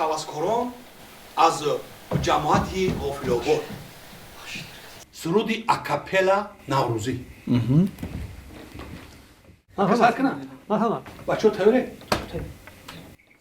ҳаваскорон аз ҷамоати ғофилобод суруди акапела наврӯзӣ бачаҳо тайёре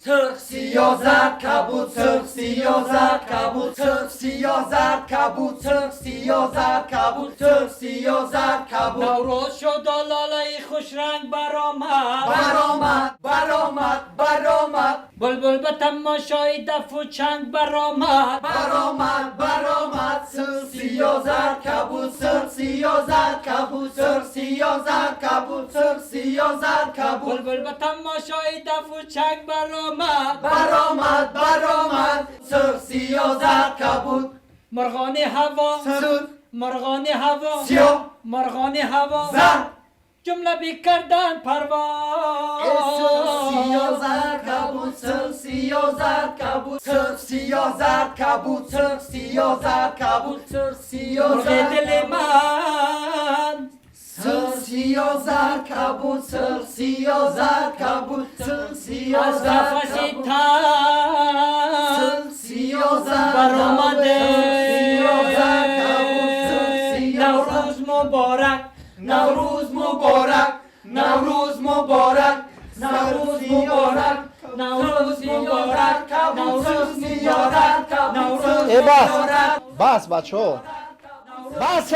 Sırf siyozat kabut, sırf siyozat kabut, sırf siyozat kabut, sırf siyozat kabut, sırf siyozat kabut. Navruz şod lalai خوش رنگ برآمد برآمد برآمد برآمد بلبل به تماشای دف و چنگ برآمد برآمد برآمد sırf siyozat kabut, sırf siyozat kabut, sırf siyozat kabut, sırf siyozat kabut. بلبل به تماشای دف و چنگ برآمد برآمد برآمد sırf siyozat kabut. مرغان هوا Sırf مرغان هوا siyah مرغان هوا zar جمله بی کردن پرواز sırf siyozat kabut, sırf siyozat kabut, sırf siyozat kabut, sırf siyozat kabut, sırf مرغ siyozat دل من sırf siyozat kabut, sırf siyozat kabut, sırf از siyozat قفسی kabut, تن sırf siyozat برآمده نوروز نوروز مبارک نوروز مبارک نوروز مبارک نوروز مبارک نوروز مبارک نوروز مبارک نوروز مبارک بس بچه ها بس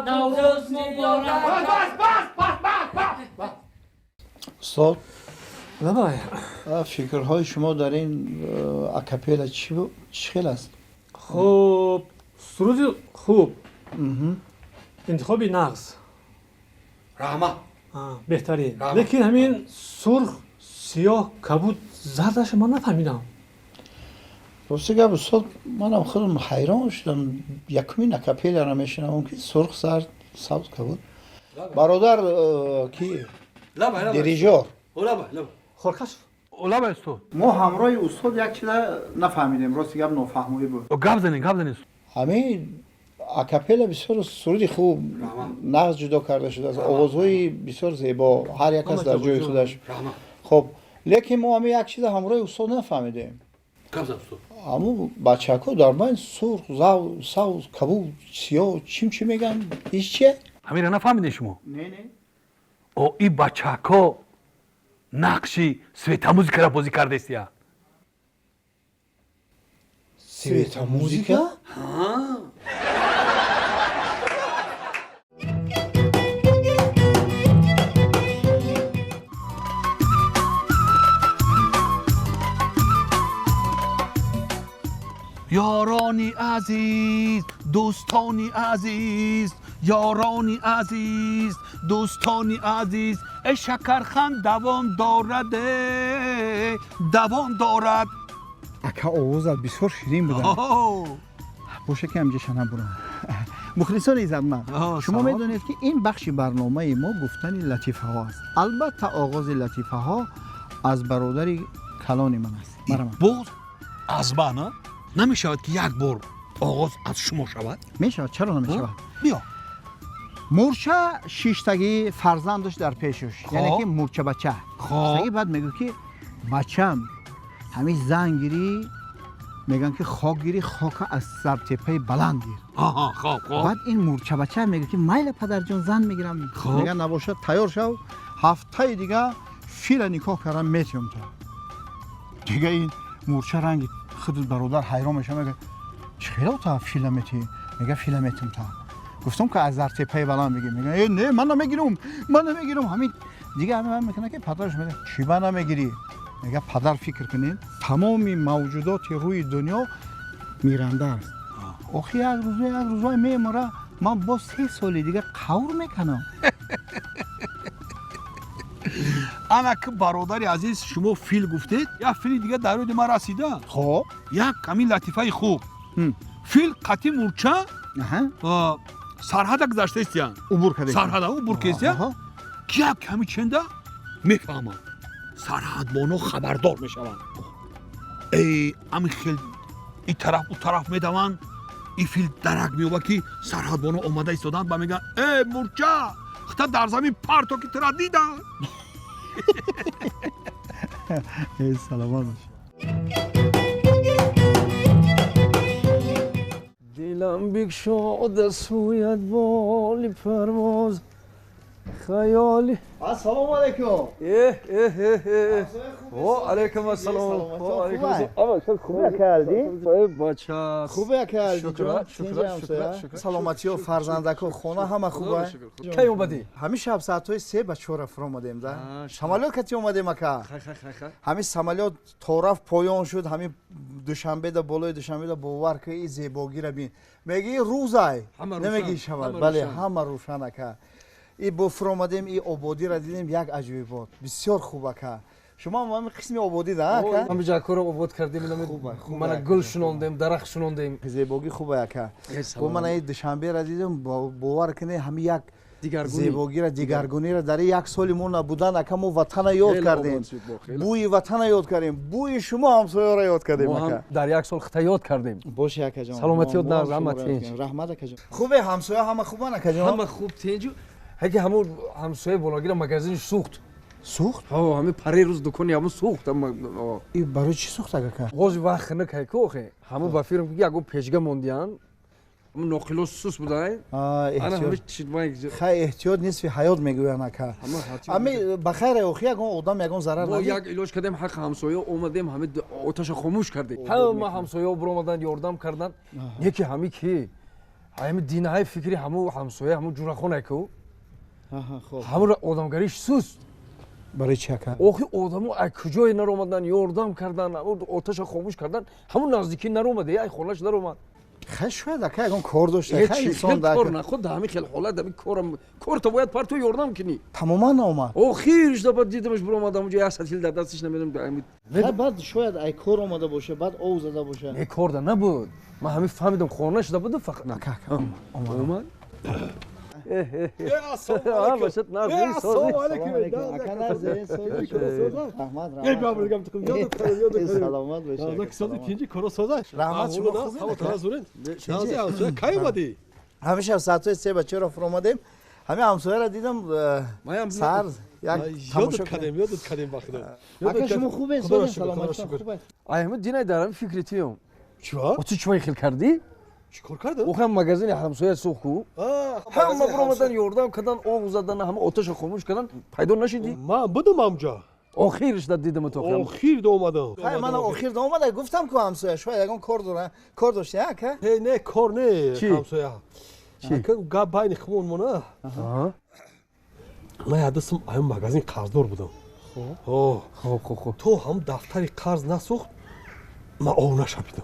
نوروز مبارک استاد بله فکرهای شما در این اکاپلا چی خیلی است؟ خب سرود خوب انتخابی نقص раҳмат بهترین بله. لیکن همین سرخ سیاه کبود زردش من نفهمیدم راستی گفت استاد منم خودم حیران شدم یکمین اکاپلا را میشنم که سرخ زرد سبز کبود برادر کی لабай دیریژور лабай خورکش لبا استاد ما همراه استاد یک چیز نفهمیدیم راستی گفت نافهمی بود گپ زنید همین اکاپلا بسیار سرودی خوب نغز جدا کرده شده است آوازهای بسیار زیبا هر یک از در جای خودش раҳмат خب لیکن ما همه یک چیز همراه استاد نفهمیدیم гап зад устод اما بچه‌ها در بین سرخ سبز کبود سیاه چی میگن هیچ چیه همین نفهمیدین شما نه نه او این بچه‌ها نقشی سویتا موزیکا را بازی کرده است یا سویتا موزیکا یارانی عزیز دوستانی عزیز یارانی عزیز دوستانی عزیز ای شکرخند دوام دارد اکا آوازت بسیار شیرین بودن باشه که همجا شنم برم مخلصان ایزد من شما میدونید که این بخش برنامه ما گفتن لطیفه ها است البته آغاز لطیفه ها از برادر کلان من است باز از من نمیشود که یک بار آغاز از شما شود میشود چرا نمیشود بیا مورچه شیشتگی فرزند داشت در پیشش یعنی که مورچه بچه شیشتگی بعد میگه که بچم همین زن گیری میگن که خاک گیری خاک از سر تپه بلند گیر بعد این مورچه بچه میگه که میل پدر جان زن میگیرم میگن نباشد تیار شو هفته دیگه فیل نکاح کردم میتیم تا دیگه این مورچه رنگ خود برادر حیران میشه میگه چرا تا فیل میتی میگه فیل میتیم تا گفتم که از در تپه بلند میگه میگه نه من نمیگیرم همین دیگه همین میکنه که پدرش میگه چی من نمیگیری میگه پدر فکر کنین تمامی موجودات روی دنیا میرنده است آخه یک روزای میمره من با 3 سال دیگه قور میکنم انا که برادر عزیز شما فیل گفتید یا فیل دیگه در روی ما رسیده خب یک کمی لطیفه خوب فیل قطی مورچه سرحد گذشته است یا عبور کرده سرحد عبور کرده که یک کمی چنده میفهمم سرحد بانو خبردار میشوند ای امی خیل این طرف اون طرف میدوند این فیل درک میوبه که سرحد بانو اومده ایستادن و میگن ای مورچه خطا در زمین پرتو که ترا دیدن سلامات باش بگشاده سویت بالی پرواز خیالی السلام علیکم علیکم السلام خوبه کردی؟ بچه خوبه کردی شکر سلامتی و فرزندک و خونه همه خوبه؟ کی اومدی؟ همین شب ساعتهای 3 به 4 فرا آمدیم ده سمالیات کتی اومدیم اکا همین سمالیات طرف پایان شد همین دوشنبه ده بالای دوشنبه ده باور که این زیباگی را بین میگی روزای نمیگی شب بله همه روشن اکا این با فرا آمدیم این آبادی را دیدیم یک عجیبی بود بسیار خوبه که شما هم قسمی آبادی ده اکا همه جاکو رو آباد کردیم من گل شنوندیم درخت شنوندیم زیباگی خوبه اکا با من این دوشنبه را دیدم باور کنه همین یک زیباگی را دیگرگونی را در یک سال ما نبودن اکا ما وطن یاد کردیم بوی وطن یاد کردیم بوی شما همسایه را یاد کردیم اکا در یک سال خطا یاد کردیم باشه اکا جان سلامتی یاد نه رحمت رحمت اکا جان خوبه همسایه همه خوبن اکا جان همه خوب تینجو هگه همون همسایه بلاگیر مغازینش سوخت سوخت ها همه پری روز دکانی همون سوخت این برای چی سوخت اکا غوز وقت نکه که همه با فیلم که یگو پیشگه موندیان همون نقلو سوس بودن انا همه چیز ما خیلی احتیاط نیست فی حیات میگوین اکا همه بخیر اوخی یگون آدم یگون ضرر ما ندید یک علاج کردیم حق همسایه اومدیم همه آتش خاموش کردیم همه همسایه برو اومدن یاردم کردن یکی همه کی همه دینهای فکری همه همسایه همه جوره خونه کو همه آدمگریش سوست برای چی اکا اوخی آدمو از کجای نر اومدن یاردم کردن آتش خاموش کردن همون نزدیکی نر اومده ای خونش در اومد خیلی شاید اکا یگون کار داشته خیلی انسان کار دکا نخود همین خیلی حالت همین کار تو باید پر تو یاردم کنی تماما نامد آخیرش دا بعد دیدمش برو اومدم اونجا یک سطل در دستش نمیدم بعد شاید ای کار اومده باشه بعد او زده باشه نه کار ده نبود من همین فهمیدم خونه شده بود فقط اکا اومد السلام باشد نه السلام علیکم اکا نرزه رحمت ای بیا بگم تو یاد سلامت باشه که سال تینجی کارو سازش رحمت شما خوبه هوا تازورن شازی اوسه کی اومدی همیشه ساعت 3 به 4 فرا آمدیم همه همسایه را دیدم سر یک تماشا یادت کردیم بخدا اکا شما خوبه سلامت خوبه ایمه دینای دارم فکریتیم چیکار تو چی خیل کردی چیکار کردی او هم مغازین همسایه سوخو همه برو اومدن یاردم کردن آب زدن همه آتش خاموش کردن پیدا نشدی من بودم اونجا آخرش دیدم تو آخیر دو اومدم خیلی من آخر دو اومده گفتم که همسایه شما یگان کار داشته اکا نه کار نه چی؟ همسایه چی که گپ بین خمون مونه من یادم اون مغازین قرضدار بودم خوب تو هم دفتری قرض نسوخت من او نشپیدم